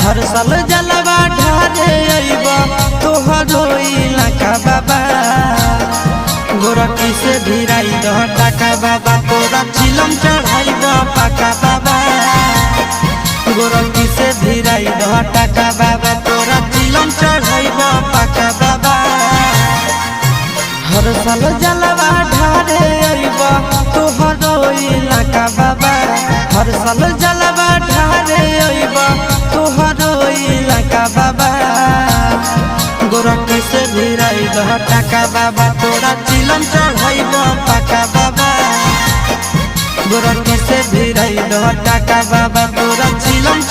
हर साल जलवा ढारे अइबा तोहरो इलाका बाबा गोरखी से भिराई दह टाका बाबा तोरा चिलम चढ़ाइबा पाका बाबा गोरखी से भिराई दह टाका बाबा तोरा चिलम चढ़ाइबा पाका बाबा हर साल जलवा ढारे अइबा तोहरो इलाका बाबा हर साल जलवा ढारे अइबा तोहरो इलाका बाबा गोरखी से भिराई दह टाका बाबा तोरा चिलम चढ़ाइबा पाका बाबा गोरखी से भिराई दह टाका बाबा तोरा चिलम